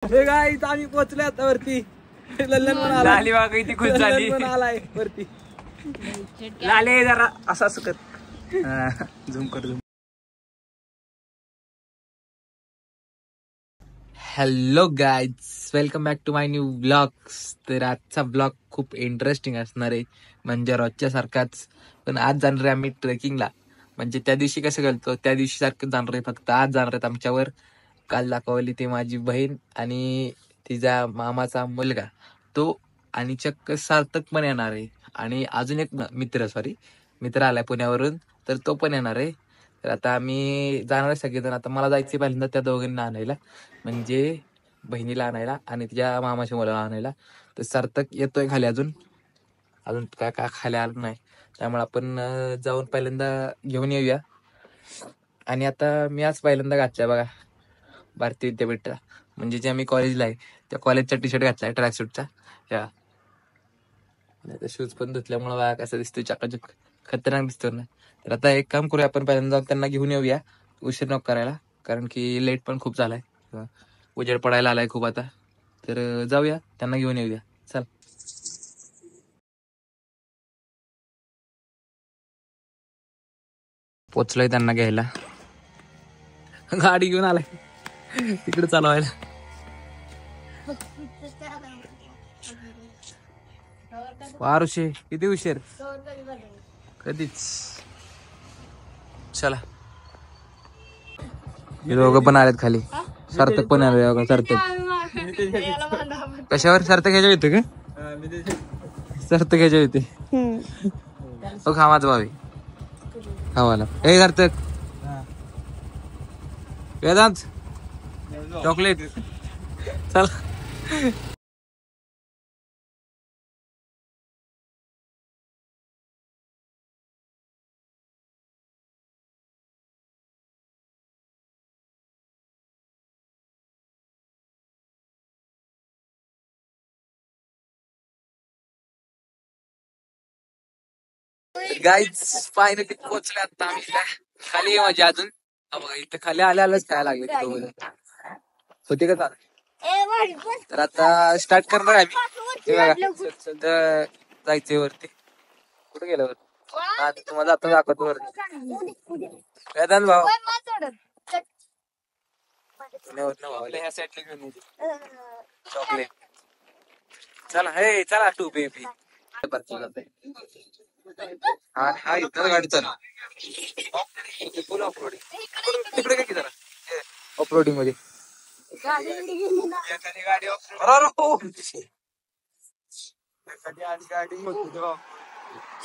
Hey guys आम्ही पोहोचलो आता वरती. लल्लन पण आला. लाली बाग इथे खुश झाली. पण आलाय वरती. लाले जरा असं असं कर. झूम कर झूम. Hello guys, welcome back to my new blogs. तर आजचा ब्लॉग खूप इंटरेस्टिंग असणार आहे, म्हणजे रोजच्या सारखाच. पण आज जाणार आहे आम्ही ट्रेकिंगला. म्हणजे त्या दिवशी कसं गेलतो त्या दिवशी सारखं जाणार आहे, फक्त आज जाणार आहेत आमच्यावर. काल दाखवली ती माझी बहीण आणि तिचा मामाचा मुलगा तो, आणि चक्क सार्थक पण येणार आहे. आणि अजून एक मित्र आलाय पुण्यावरून, तर तो पण येणार आहे. तर आता आम्ही जाणार आहे सगळेजण. आता मला जायचं पहिल्यांदा त्या दोघांना आणायला, म्हणजे बहिणीला आणायला आणि तिच्या मामाच्या मुलाला आणायला. तर सार्थक येतोय खाली, अजून काय काय खाली आलं नाही. त्यामुळे आपण जाऊन पहिल्यांदा घेऊन येऊया. आणि आता मी आज पहिल्यांदा घातलाय बघा भारतीय विद्यापीठला, म्हणजे जे आम्ही कॉलेजला आहे त्या कॉलेजचा टी शर्ट घातलाय ट्रॅकसूटचा. या शूज पण धुतल्यामुळे बघा कसं दिसतोय, चकाचक खतरनाक दिसतो ना. तर आता एक काम करूया, आपण पहिल्यांदा जाऊन त्यांना घेऊन येऊया, उशीर नको करायला, कारण की लेट पण खूप झालाय, उजेड पडायला आलाय खूप आता. तर जाऊया त्यांना घेऊन येऊया, चल. पोचलोय त्यांना घ्यायला, गाडी घेऊन आलाय तिकडे चालवायला. वारुषे किती उशीर, कधीच. चला, हे दोघं पण आलेत खाली. सार्थक पण आले. सार्थक कशावर? सार्थक ह्याच्या येते का? सार्थक ह्याच्या येते. हो खा माझा भावी खावाला. हे सार्थक, वेदांत चॉकलेट. चल. गाईज फायनली पोहोचले आता आम्ही. खाली आहे माझी अजून. इथे खाली आल्यालाच काय लागले होते का चाल. तर आता स्टार्ट करणार आहे आम्ही. जायचंय वरती. कुठे गेलं वरती? हा तुम्हाला आता दाखवतो वरती. वेदांत भाऊ ह्या साईडला घेऊन येते चॉकलेट. चला हे चला टू बेबी. हा इथं गाडी चालू फुल ऑफरोडिंग. तिकडे काय की जरा ऑफरोडिंग मध्ये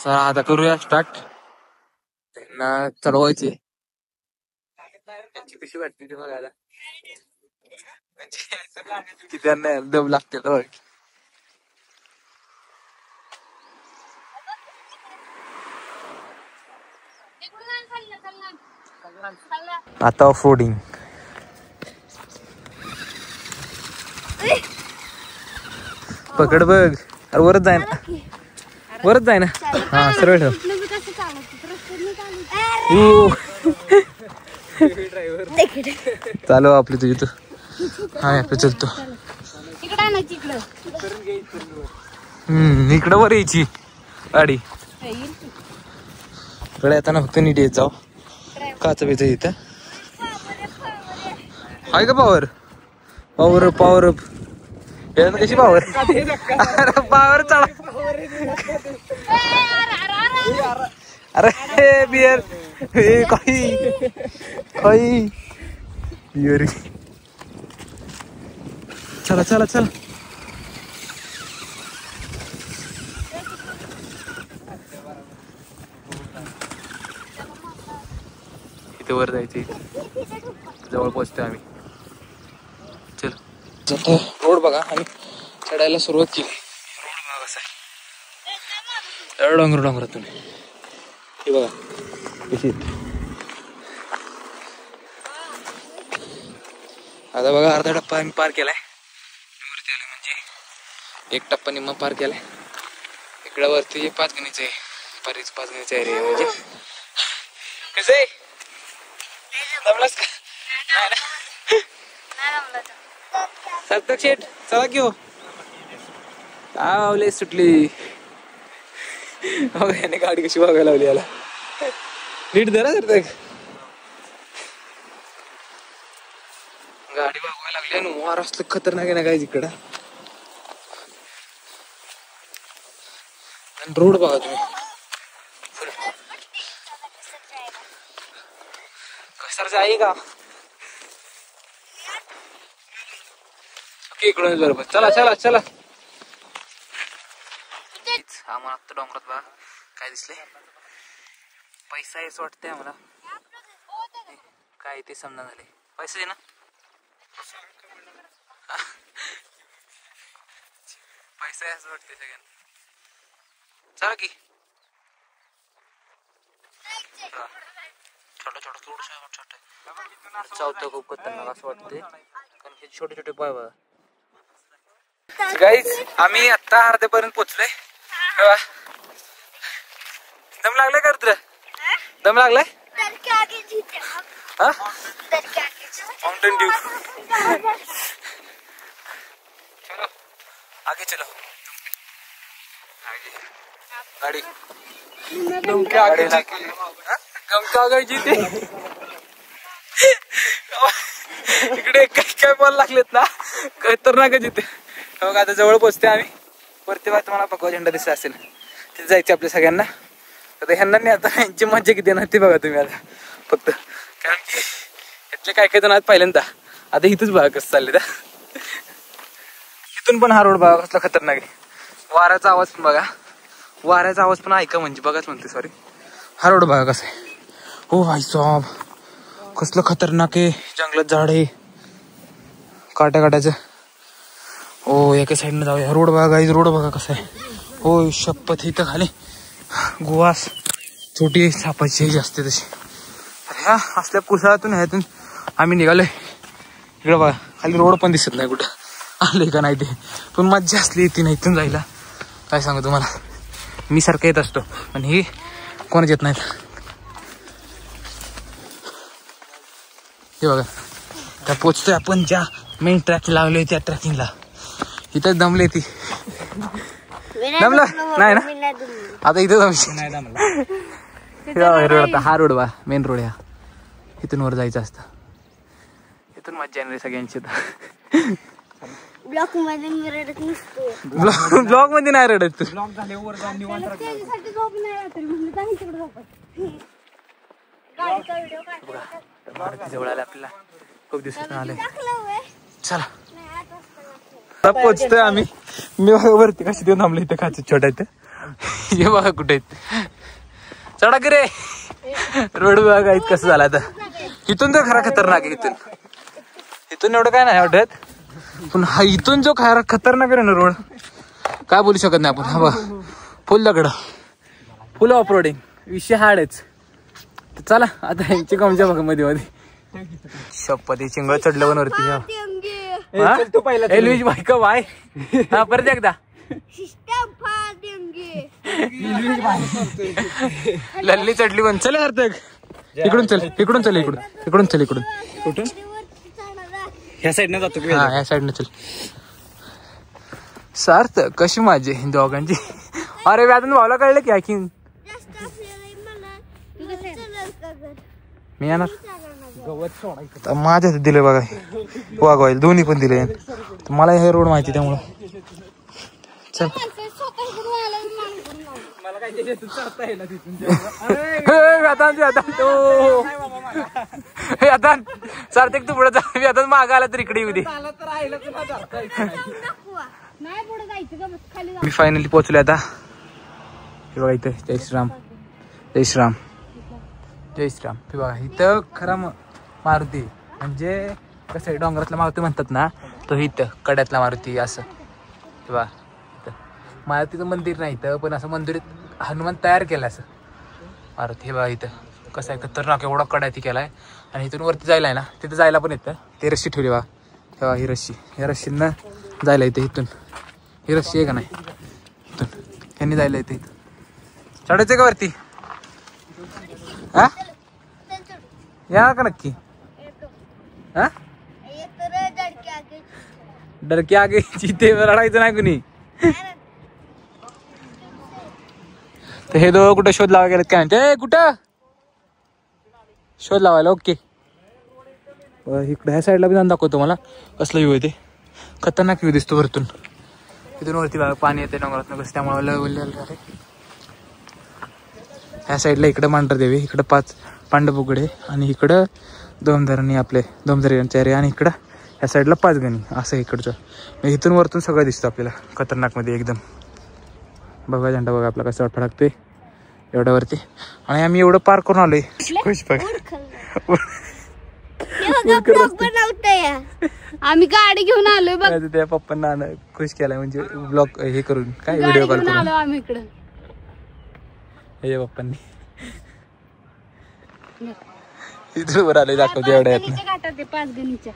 चला आता करूया स्टार्ट. त्यांना चढवायची कशी वाटते ते बघायला, की त्यांना दम लागते. आता ऑफरोडिंग. पकड बघ. अरे वरच जाय ना, वरच जाय ना. हा सरळ ठेव. चालू आपली तुझी तू. हा आपलं चलतो. इकडं वर यायची गाडी. कडे येताना फक्त नीट येत जाऊ. काच बेच इथं आहे का पावर? पावर पावर कशी पावर? पावर चढा. अरे बियर काही बियर. चला चला चला. इथे वर जायचं, जवळ पोहोचतोय आम्ही. चल रोड बघा, आणि चढायला सुरुवात केली. रोड बघा कसा आहे, डोंगरातून. हे बघा कशी. आता बघा अर्धा टप्पा आम्ही पार केलाय वरती आलं, म्हणजे एक टप्पा निम्मा पार केलाय. इकडं वरती 5 गणीचं आहे, 5 गणीचं एरिया. म्हणजे कसं आहे, जमलास का? सार्थक शेठ चला की हो. आवले सुटली. याने गाडी कशी बघायला लावली याला. नीट धरा सार्थक. गाडी बघायला लागली आणि वार असलं खतरनाक आहे ना काय तिकडं. रोड बघा तुम्ही कसं जाईगा. इकडून बरोबर. चला चला चला. आम्हाला आता डोंगरात बघा काय दिसले. पैसा याच वाटतंय आम्हाला. काय ते समजा झाले. पैसा दे ना. पैसा याच वाटतंय सगळ्यांना. चला की छोटा छोटा थोडं छोट चावतं खूप खतरनाक असं वाटतंय कारण हे छोटे छोटे पाय बघा. गाईज आम्ही आता अर्ध्यापर्यंत पोहोचलोय. दम लागलाय का तुला. दम लागलाय. Mountain Dew. चलो आगे चलो. गाडी इकडे काय काय बॉल लागलेत ना खतरनाक जिथे. बघा आता जवळ पोहोचते आम्ही. वरती बघा तुम्हाला भगवा झेंडा दिसत असेल तिथे जायचे आपल्या सगळ्यांना. आता ह्यांना नाही आता यांची मज्जा किती येणार ती बघा तुम्ही आता फक्त. कारण की यातले काय काय जण आज पहिल्यांदा. आता इथंच बघा कसं चालले. इथून पण हा रोड बघा कसला खतरनाक आहे. वाऱ्याचा आवाज पण बघा. वाऱ्याचा आवाज पण ऐका म्हणजे बघाच म्हणते सॉरी. हा रोड बघा कसा आहे. हो भाई साहेब कसलं खतरनाक आहे. जंगलात झाड आहे काट्या काट्याचं. हो एका साईडनं जाऊया. रोड बघा गाईज. रोड बघा कसा आहे. हो शपथ इथं खाली गुवास छोटी सापाची जास्त तशी. ह्या असल्या कुसाळातून ह्यातून आम्ही निघालोय. इकडं बघा खाली रोड पण दिसत नाही कुठं आले का नाही ते. पण मज्जा असली येते नाही इथून जायला. काय सांगू तुम्हाला. मी सारखं येत असतो पण ही कोणच येत नाहीत. हे बघा त्या पोचतोय आपण ज्या मेन ट्रॅक लावलोय त्या ट्रॅकिंगला. इथं दमले ती. दमलं नाही ना आता इथं दमशील नाही दमला. रोड आता हा रोड बा मेन रोड. ह्या इथून वर जायचं असतं. इथून मज्जा येणार सगळ्यांची. ब्लॉक मध्ये मी रडत नसतो. ब्लॉक मध्ये नाही रडत तू. ब्लॉक झाले वर जाऊन निवांत त्याच्यासाठी झोप नाही राहत म्हणून काही तिकडे झोपत. गाडीचा व्हिडिओ काढला. जवळ आले आपल्याला खूप दिवसात आले. चला नाही आता आता पोहोचतोय आम्ही. मी बघा वरती कशी देऊन थांबलो इथं खाच छोट्या इथं. हे बघा कुठे आहेत. चढा की रे. रोड बघा इथं कसं झालं आता. इथून तर खरा खतरनाक आहे. इथून एवढं काय नाही वाटत पण हा इथून जो खरा खतरनाक आहे ना रोड काय बोलू शकत नाही आपण. हा बघा फुल दगड फुल ऑफरोडिंग विषय हार्डच. चला आता यांची कमच्या बघा मध्ये मध्ये शपथ चिंगळ चढलं पण वरती. तू पहिला एलवीज बायका बाय. हा परत एकदा लल्ली चढली पण. चल सार्थक इकडून चल इकडून चल इकडून इकडून चल इकडून. कुठून ह्या साईडनं जातो. हा ह्या साईडनं चल. सार्थक कशी माझी दोघांची. अरे व्याजून भावला कळलं की ऐकीन मी येणार. माझ्या दिले बघा वागवायला दोन्ही पण दिले. मला हे रोड माहिती त्यामुळं. चल मला काय त्याच्यातून चढता येईल आता सार्थक तू पुढे जा. आता माग आला तर इकडे येऊ दे. मी फायनली पोहोचले आता. हे बघा इथं जय श्रीराम जय श्रीराम जय श्रीराम. हे बघा इथं खरा मारुती म्हणजे कसं आहे डोंगरातला मारुती म्हणतात ना तो इथं कड्यातला मारुती असं. हे बघा इथं मारुतीचं मंदिर नाही इथं पण असं मंदिर हनुमान तयार केलं असं मारुती. हे बघा इथं कसं आहे खतरनाक एवढा कड्याती केलाय. आणि इथून वरती जायला आहे ना तिथं जायला पण येतं. ते रस्सी ठेवली बघा. हे बघा ही रस्सी. ह्या रस्सीनं जायला येते इथून. ही रस्सी आहे का नाही इथून ह्यांनी जायला येते. इथं चढायचं का वरती. हा या का नक्की. हा डरकी आगे जिथे रडायचं नाही कुणी. तर हे दोघं कुठं शोध लावायला गेलेत काय म्हणते, कुठं शोध लावायला. ओके इकडे ह्या साईडला बी जाऊन दाखवतो मला कसलं व्ह्यू आहे ते. खतरनाक व्ह्यू दिसतो वरतून. तिथून वरती बघा पाणी येते डोंगरात कसं, त्यामुळे ह्या साईडला इकडं मांढरदेवी, इकडं 5 पांडवपुकडे आणि इकडं दोमधरणी आपले दोमधऱ्यांचे एरिया आणि इकडं ह्या साईडला 5 गणी असं इकडचं. इथून वरतून सगळं दिसतं आपल्याला खतरनाकमध्ये एकदम. बघा झेंडा बघा आपला कसं फडकते एवढ्यावरती. आणि आम्ही एवढं पार करून आलोय. खुश बघ आम्ही गाडी घेऊन आलोय बघ. त्या पप्पांना खुश केलाय म्हणजे ब्लॉग हे करून काय व्हिडिओ कॉल करून आम्ही इकडे. हे पप्पांनी इथं वर आले दाखवते एवढ्या 5 गणीच्या.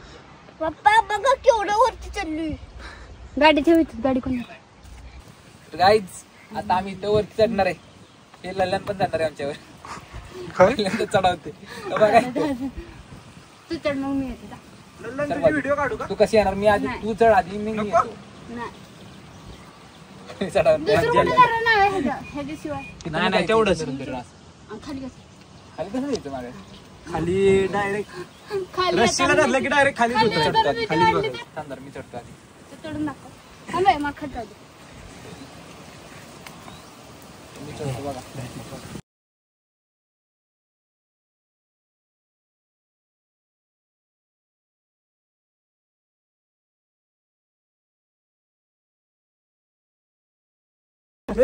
पप्पा बघा केवढं वरती चाललोय. गाडी ठेव इथं, गाडी कोण. गाईज आता आम्ही इथं वरती चढणार आहे. हे लल्लन पण जाणार आहे आमच्यावर. चढवते तू चढ मग मी येते. व्हिडिओ काढू का? तू कशी येणार. मी आधी तू चढ आधी मी येतो. नाही नाही तेवढंच. खाली खाली कसं जायचं मागे. खाली डायरेक्ट रस्सीला धरलं की डायरेक्ट खाली चढतो आधी. खाली बघ थांबणार मी चढतो आधी. चढून नका. थांबे मग खाली जाऊ दे. मी चढतो बघा.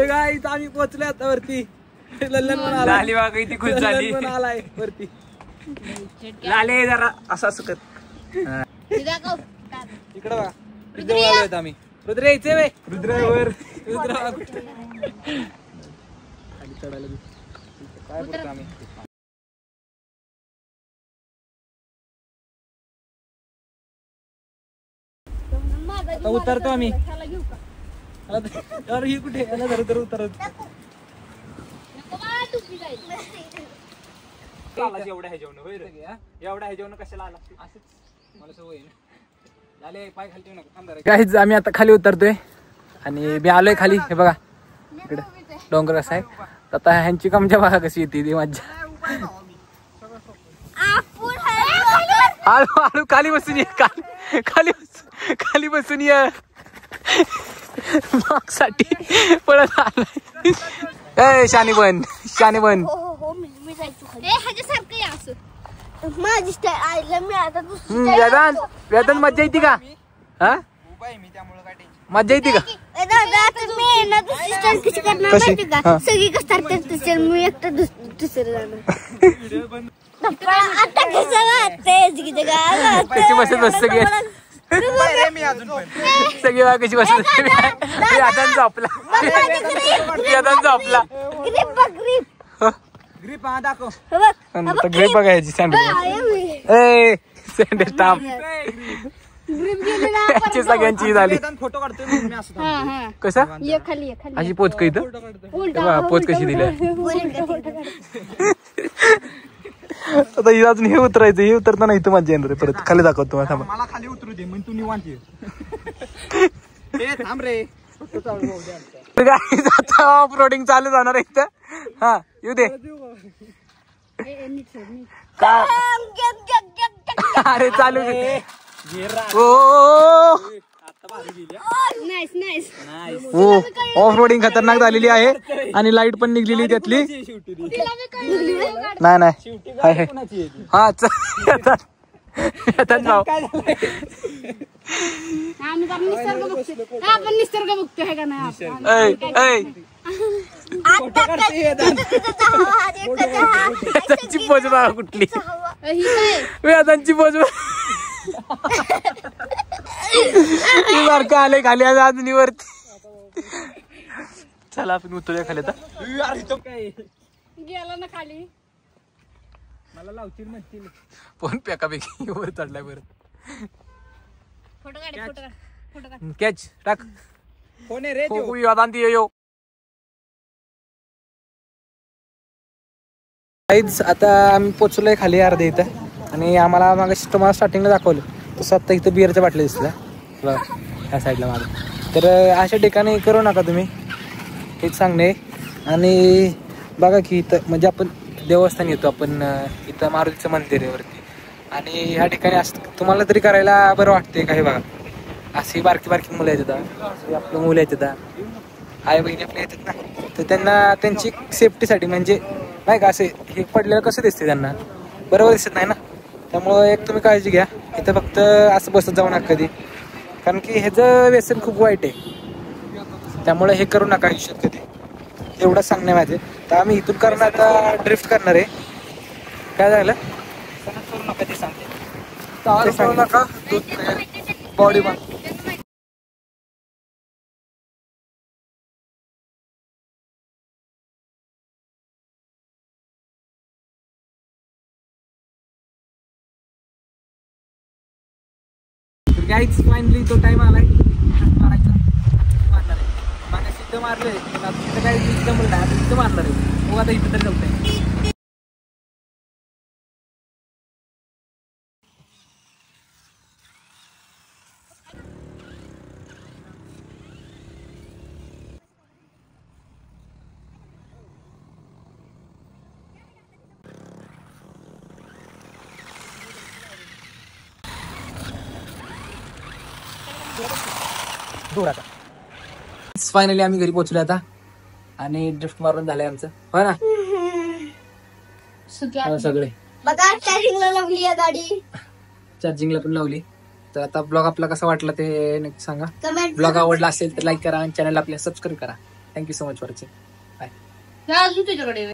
गाईज आम्ही पोहोचले आता वरती. लल्लन पण आला. झाली बघा किती खुश झाली. लल्लन पण आलाय वरती. लाले जरा असं असं कर. दाखव. इकडं बघा जवळ आलोय आम्ही. रुद्र यायचे वे. रुद्रावर रुद्र खाली चढायला काय बोलतो आम्ही. आता उतरतो आम्ही. अरे ही कुठे याला धर धर उतरत. एवढ्या ह्याच्यावरून होय रे. एवढ्या ह्याच्यावरून कशाला आला असंच मला सवय आहे. झाले पाय खाली ठेवू नका. गाईज आम्ही आता खाली उतरतोय आणि मी आलोय खाली. हे बघा इकडे डोंगर कसा आहे. आता ह्यांची कमजा बघा कशी येते ती मज्जा. हळू हळू खाली बसून ये. खाली बसून ये. ब्लॉग साठी पळत आलाय. ए शानी बन हो मी जायचो खाली. ह्याच्यासारखं आहे असं माझी स्टाईल आईला मी आता वेदन मज्जा येते का. हा मज्जा येते का. दादा तुम्ही ना दुसरी स्टाईल कशी करणार माहिती का. सगळी कसं मी एकटा दुसरं जाणार. आता कसं वाटतंय कशी बसत बस सगळे सगळी बघा कशी बसत. वेदांचा आपला ग्रीप हा दाखव. ग्रीप बघायची सँडल. ए सँडल टाप याची सगळ्यांची झाली. फोटो काढतोय मी असं. कसा खाली अशी पोच का इथं. पोच कशी दिली. आता ही अजून हे उतरायचं. हे उतरताना इथं मजा येणार आहे. परत खाली दाखवतो तुम्हाला. मला खाली उतरू दे मग तू निवांत ये. थांब रे. आता ऑफ रोडिंग चालू जाणार आहे इथं. हा येऊ दे. अरे चालू ऑफ रोडिंग खतरनाक झालेली आहे आणि लाईट पण निघलेली त्यातली. नाही हा निसर्ग बघतो का नाही. वेदांची पोच बघा कुठली. वेदांची पोच बारका आले खाली अजून वरती. चला आपण उतरूया खाली आता. गेला ना खाली. मला लावतील म्हणतील. फोन पेकापेकी वर चढलाय परत. फोटो काढ. कॅच टाक. कोण आहे रे तो? वेदांती यो. आता आम्ही पोचलोय खाली अर्धे इथं आणि आम्हाला मग तुम्हाला स्टार्टिंगला दाखवलं तसं आता इथं बिअरच्या बाटल्या दिसल्या. ह्या साईडला मागे. तर अशा ठिकाणी करू नका तुम्ही, हेच सांगणे. आणि बघा की इथं म्हणजे आपण देवस्थान येतो, आपण इथं मारुतीचं मंदिर आहे वरती, आणि ह्या ठिकाणी असं तुम्हाला तरी करायला बरं वाटते काही. बघा अशी बारकी बारकी मुलं येतात, आपलं मुलं येतात, आई बहिणी आपल्या येतात ना, तर त्यांना त्यांची सेफ्टीसाठी म्हणजे नाही का असे हे पडलेलं कसं दिसते त्यांना, बरोबर दिसत नाही ना. त्यामुळं एक तुम्ही काळजी घ्या, इथं फक्त असं बसत जाऊ नका कधी, कारण की ह्याचं व्यसन खूप वाईट आहे. त्यामुळे हे करू नका आयुष्यात कधी, एवढंच सांगणे माझे. तर आम्ही इथून करणार आता ड्रिफ्ट करणार आहे. काय झालं करू नका ते सांगते. करू नका बॉडी बन. गाईच फायनली तो टाइम आलाय मारायचा, मारणार आहे. मागाशी इथं मारलंय, पण आता इथं काय जमलं नाही, आता इथं मारणार आहे. मग आता इथं तरी जमतंय. फायनली आम्ही घरी पोहोचलो आता, आणि ड्रिफ्ट मारून झालंय आमचं, हो ना. हो, सगळे बघा चार्जिंगला लावली आहे गाडी, चार्जिंगला पण लावली. तर आता ब्लॉग आपला कसा वाटला ते नक्की सांगा. कमेंट ब्लॉग आवडला असेल तर लाईक करा आणि चॅनल आपल्या सबस्क्राईब करा. Thank you so much for watching. Bye. तुझ्याकडे